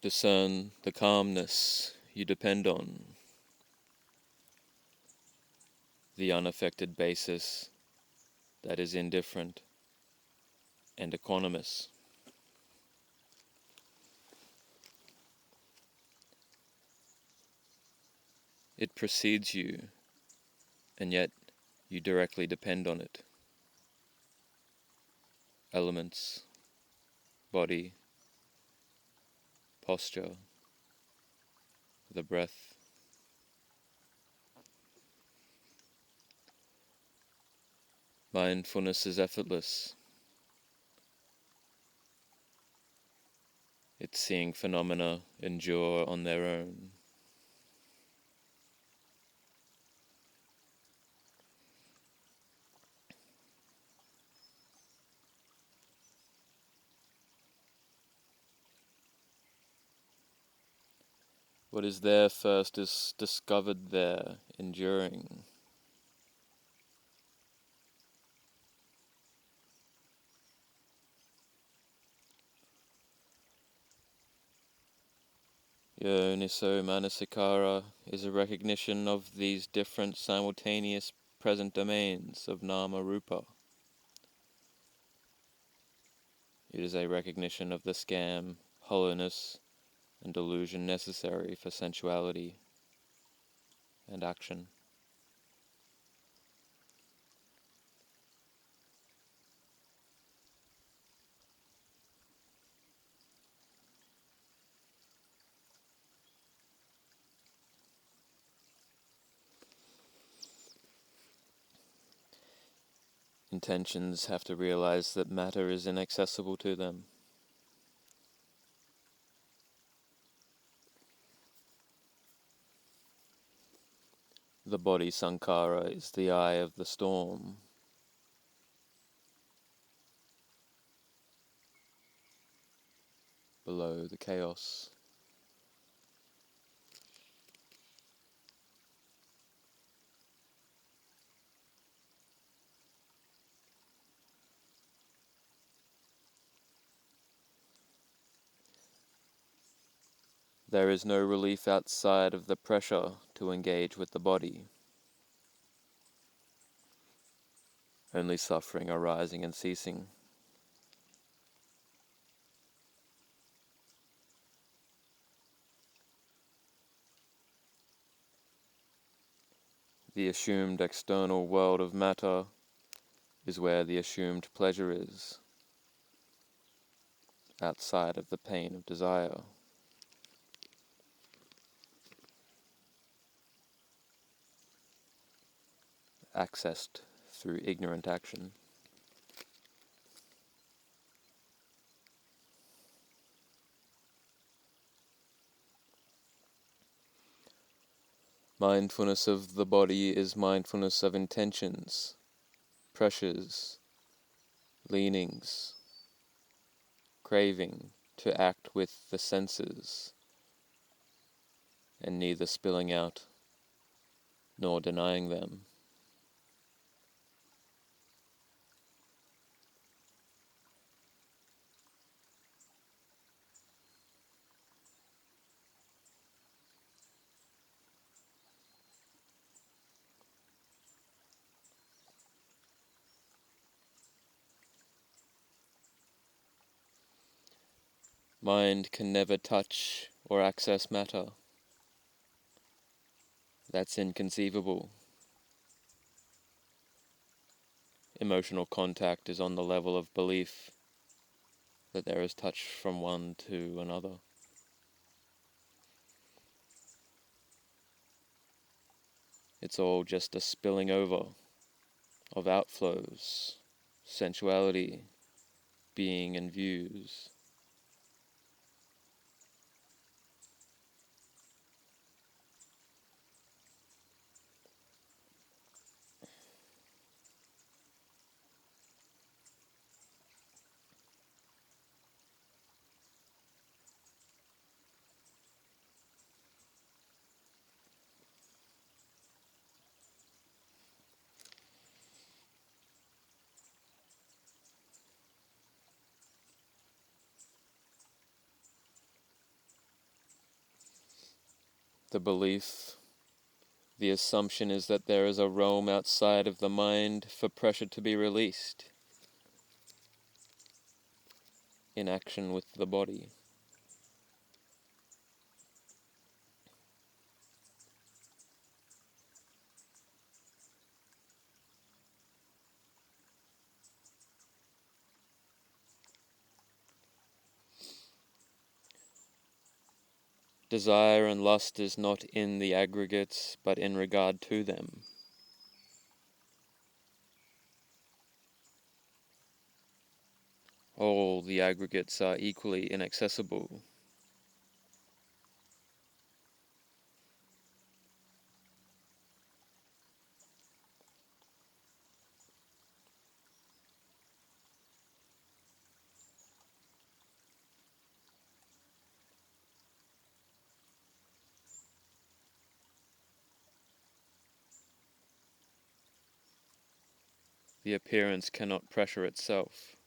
Discern the calmness you depend on, the unaffected basis that is indifferent and equanimous. It precedes you, and yet you directly depend on it. Elements, body, posture, the breath. Mindfulness is effortless. It's seeing phenomena endure on their own. What is there first is discovered there, enduring. Yoniso Manasikara is a recognition of these different simultaneous present domains of Nama Rupa. It is a recognition of the scam, hollowness, and delusion necessary for sensuality and action. Intentions have to realize that matter is inaccessible to them. The body sankhara is the eye of the storm. Below the chaos. There is no relief outside of the pressure to engage with the body. Only suffering arising and ceasing. The assumed external world of matter is where the assumed pleasure is, outside of the pain of desire. Accessed through ignorant action. Mindfulness of the body is mindfulness of intentions, pressures, leanings, craving to act with the senses, and neither spilling out nor denying them. Mind can never touch or access matter. That's inconceivable. Emotional contact is on the level of belief that there is touch from one to another. It's all just a spilling over of outflows, sensuality, being and views. The belief, the assumption is that there is a realm outside of the mind for pressure to be released in action with the body. Desire and lust is not in the aggregates, but in regard to them. All the aggregates are equally inaccessible. The appearance cannot pressure itself.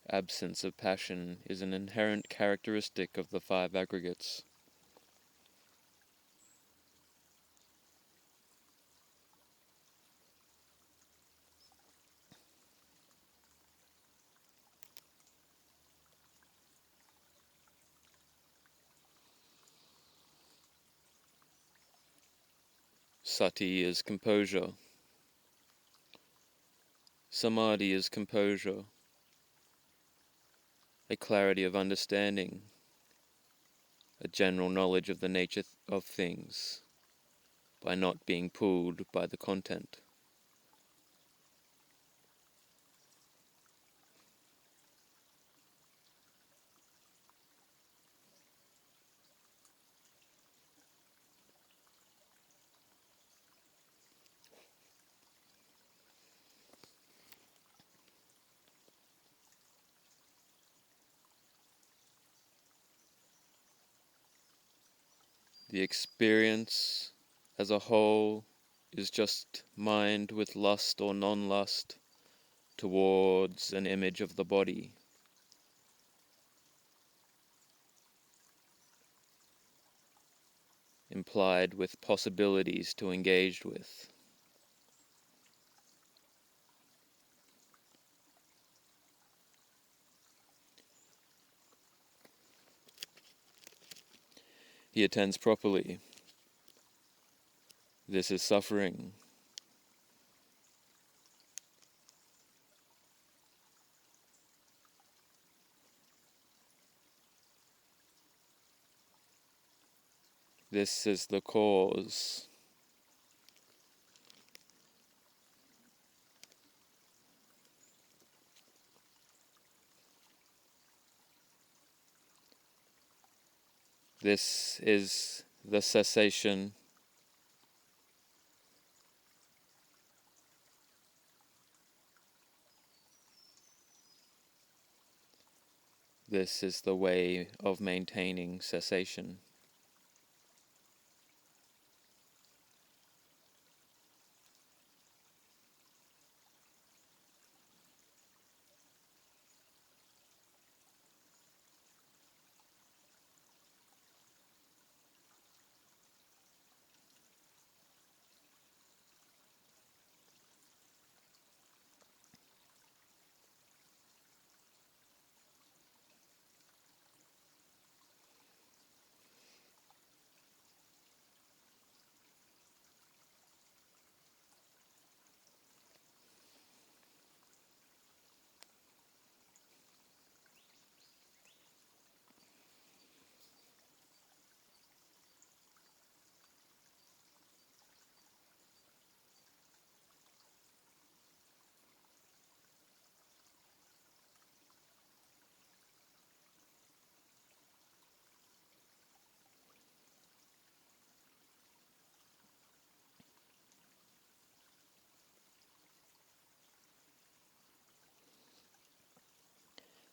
Absence of passion is an inherent characteristic of the five aggregates. Sati is composure. Samadhi is composure, a clarity of understanding, a general knowledge of the nature of things, by not being pulled by the content. The experience as a whole is just mind with lust or non-lust towards an image of the body, implied with possibilities to engage with. He attends properly. This is suffering. This is the cause. This is the cessation. This is the way of maintaining cessation.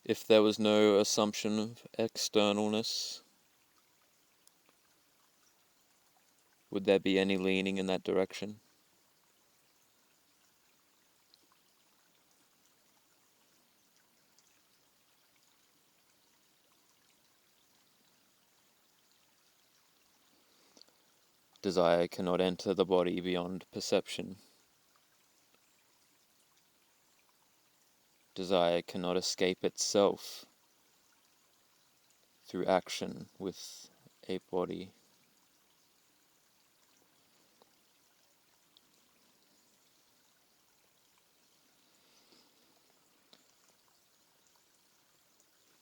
If there was no assumption of externalness, would there be any leaning in that direction? Desire cannot enter the body beyond perception. Desire cannot escape itself through action with a body.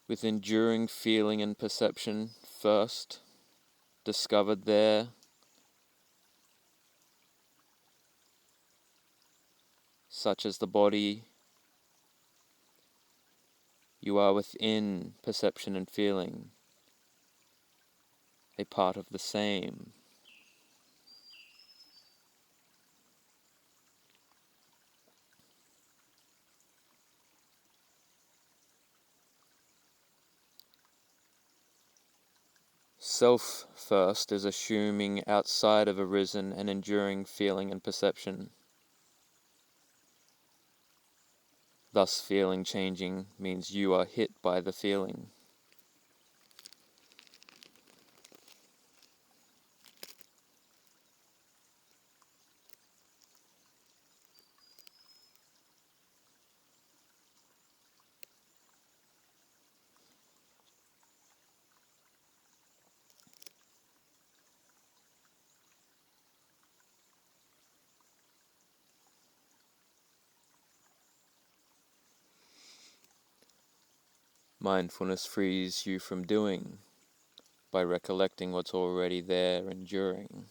With enduring feeling and perception first discovered there, such as the body, you are within perception and feeling, a part of the same. Self first is assuming outside of arisen and enduring feeling and perception. Thus feeling changing means you are hit by the feeling. Mindfulness frees you from doing by recollecting what's already there enduring.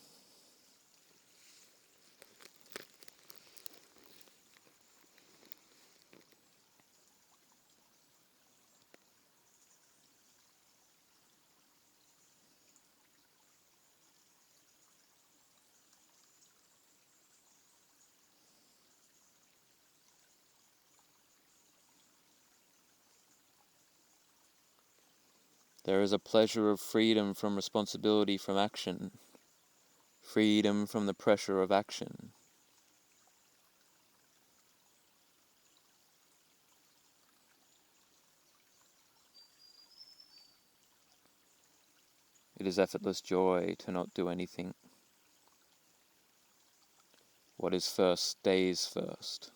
There is a pleasure of freedom from responsibility from action, freedom from the pressure of action. It is effortless joy to not do anything. What is first stays first.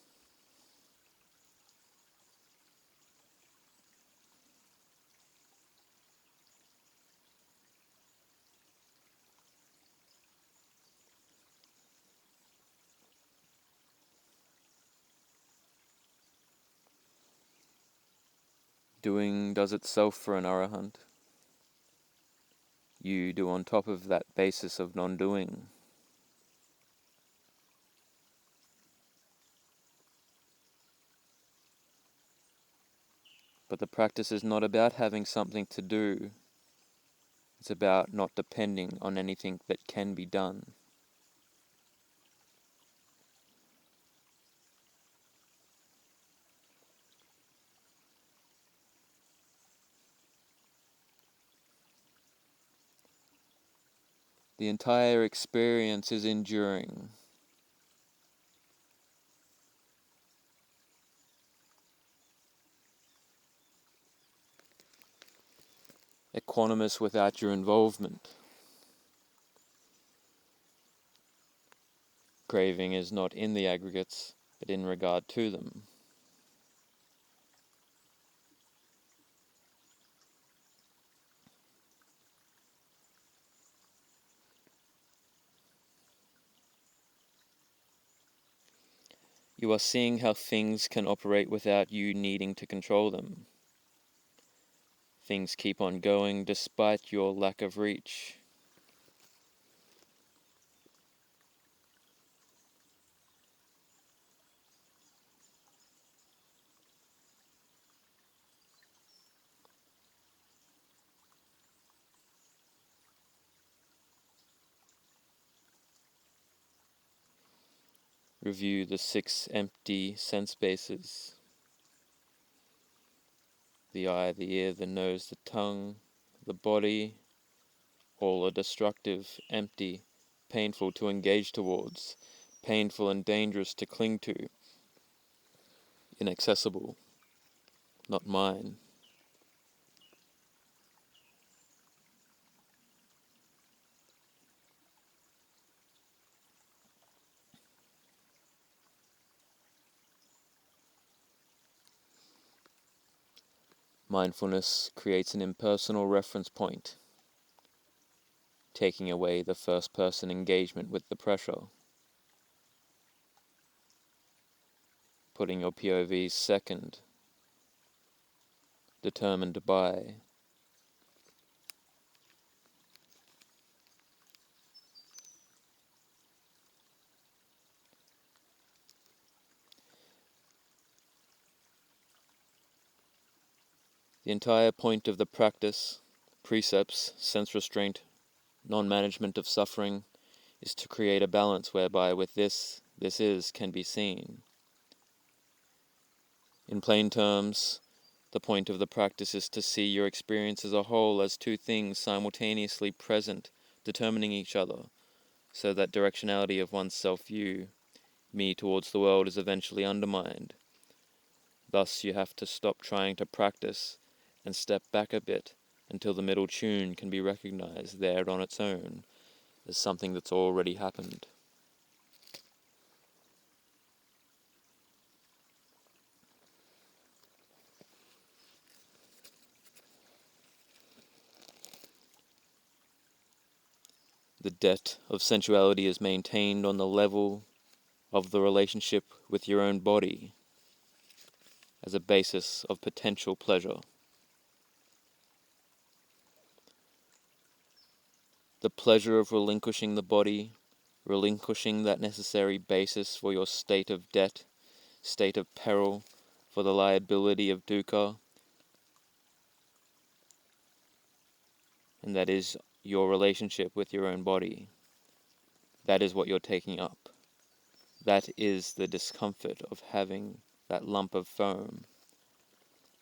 Doing does itself for an arahant. You do on top of that basis of non-doing. But the practice is not about having something to do. It's about not depending on anything that can be done. The entire experience is enduring. Equanimous without your involvement. Craving is not in the aggregates, but in regard to them. You are seeing how things can operate without you needing to control them. Things keep on going despite your lack of reach. Review the 6 empty sense bases. The eye, the ear, the nose, the tongue, the body, all are destructive, empty, painful to engage towards, painful and dangerous to cling to, inaccessible, not mine. Mindfulness creates an impersonal reference point, taking away the first-person engagement with the pressure, putting your POV second, determined by. The entire point of the practice, precepts, sense restraint, non-management of suffering, is to create a balance whereby with this is can be seen. In plain terms, the point of the practice is to see your experience as a whole as two things simultaneously present, determining each other, so that directionality of one's self-view, me towards the world, is eventually undermined. Thus you have to stop trying to practice and step back a bit until the middle tune can be recognized there on its own as something that's already happened. The debt of sensuality is maintained on the level of the relationship with your own body as a basis of potential pleasure. The pleasure of relinquishing the body, relinquishing that necessary basis for your state of debt, state of peril, for the liability of dukkha, and that is your relationship with your own body. That is what you're taking up. That is the discomfort of having that lump of foam.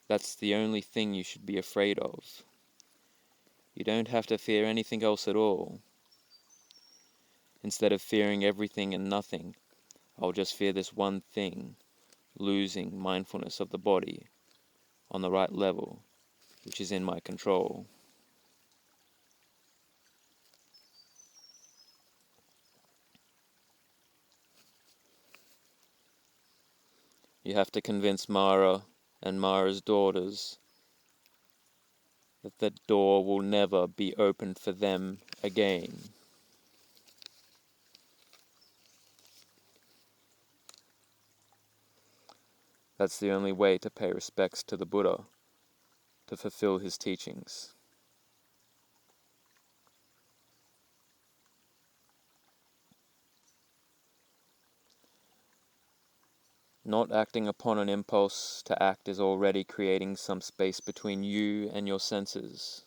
That's the only thing you should be afraid of. You don't have to fear anything else at all. Instead of fearing everything and nothing, I'll just fear this one thing, losing mindfulness of the body on the right level, which is in my control. You have to convince Mara and Mara's daughters that the door will never be opened for them again. That's the only way to pay respects to the Buddha, to fulfill his teachings. Not acting upon an impulse to act is already creating some space between you and your senses.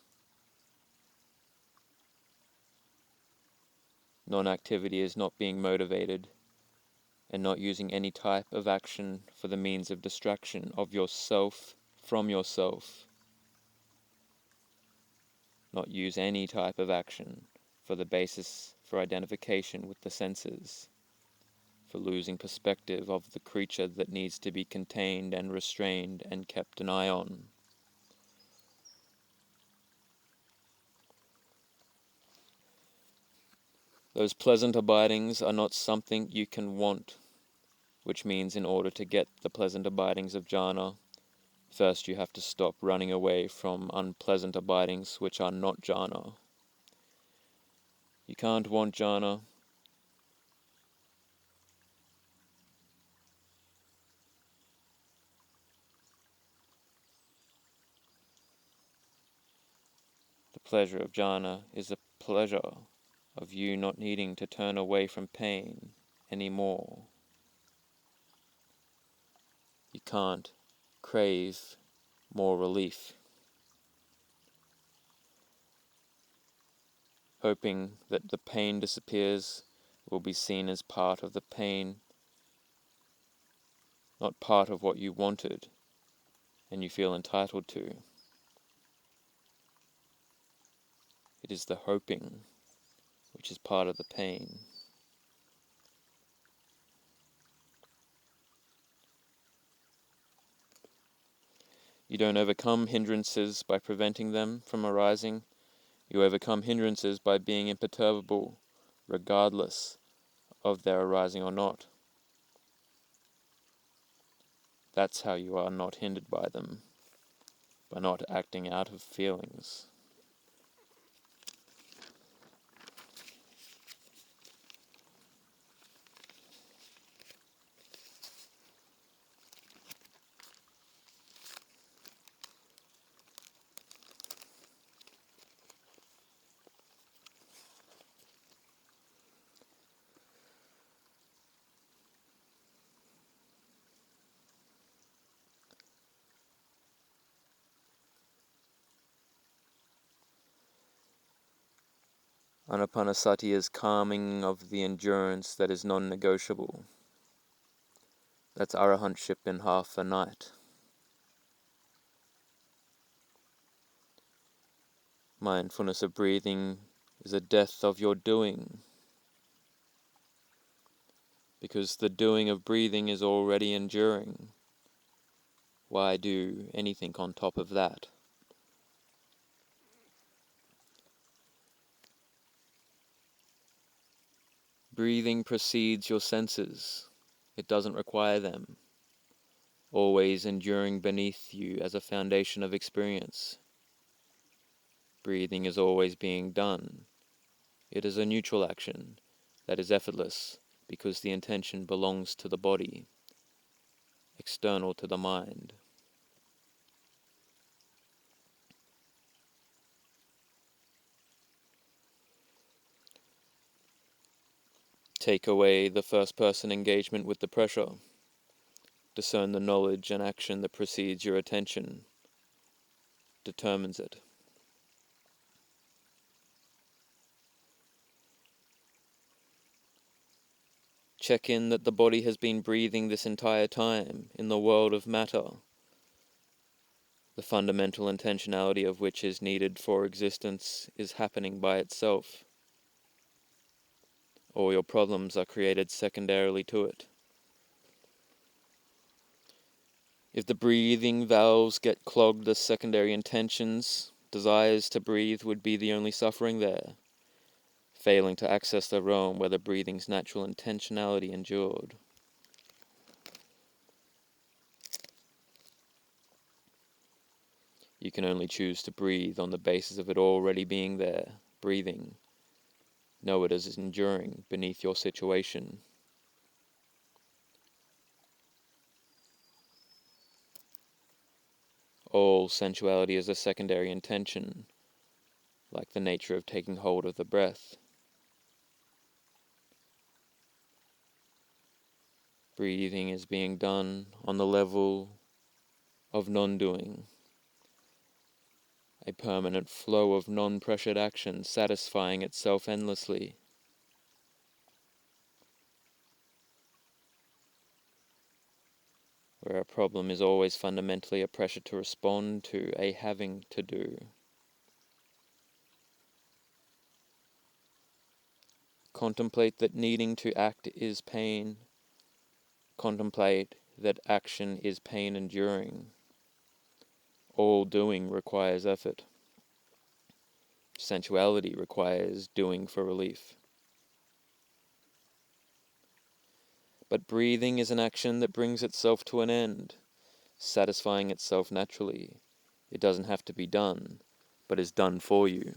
Non-activity is not being motivated and not using any type of action for the means of distraction of yourself from yourself. Not use any type of action for the basis for identification with the senses, for losing perspective of the creature that needs to be contained and restrained and kept an eye on. Those pleasant abidings are not something you can want, which means in order to get the pleasant abidings of jhana, first you have to stop running away from unpleasant abidings which are not jhana. You can't want jhana. The pleasure of jhana is the pleasure of you not needing to turn away from pain anymore. You can't crave more relief, hoping that the pain disappears will be seen as part of the pain, not part of what you wanted and you feel entitled to. It is the hoping which is part of the pain. You don't overcome hindrances by preventing them from arising. You overcome hindrances by being imperturbable, regardless of their arising or not. That's how you are not hindered by them. by not acting out of feelings. Anapanasati is calming of the endurance that is non-negotiable. That's arahantship in half a night. Mindfulness of breathing is a death of your doing, because the doing of breathing is already enduring. Why do anything on top of that? Breathing precedes your senses. It doesn't require them, always enduring beneath you as a foundation of experience. Breathing is always being done. It is a neutral action that is effortless because the intention belongs to the body, external to the mind. Take away the first-person engagement with the pressure. Discern the knowledge and action that precedes your attention, determines it. Check in that the body has been breathing this entire time in the world of matter, the fundamental intentionality of which is needed for existence is happening by itself. All your problems are created secondarily to it. If the breathing valves get clogged, the secondary intentions, desires to breathe would be the only suffering there, failing to access the realm where the breathing's natural intentionality endured. You can only choose to breathe on the basis of it already being there, breathing. Know it as enduring beneath your situation. All sensuality is a secondary intention, like the nature of taking hold of the breath. Breathing is being done on the level of non-doing, a permanent flow of non-pressured action satisfying itself endlessly. Where a problem is always fundamentally a pressure to respond to, a having to do. Contemplate that needing to act is pain. Contemplate that action is pain enduring. All doing requires effort. Sensuality requires doing for relief. But breathing is an action that brings itself to an end, satisfying itself naturally. It doesn't have to be done, but is done for you.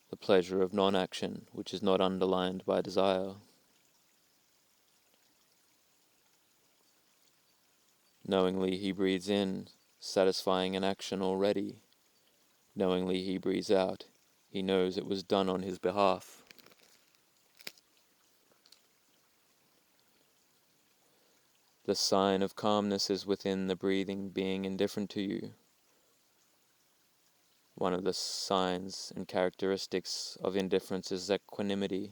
The pleasure of non-action, which is not underlined by desire. Knowingly he breathes in, satisfying an action already. Knowingly he breathes out, he knows it was done on his behalf. The sign of calmness is within the breathing being indifferent to you. One of the signs and characteristics of indifference is equanimity.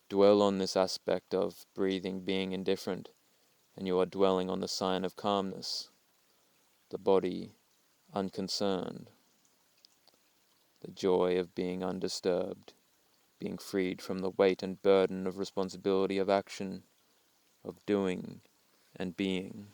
Dwell on this aspect of breathing being indifferent, and you are dwelling on the sign of calmness, the body unconcerned, the joy of being undisturbed, being freed from the weight and burden of responsibility of action, of doing and being.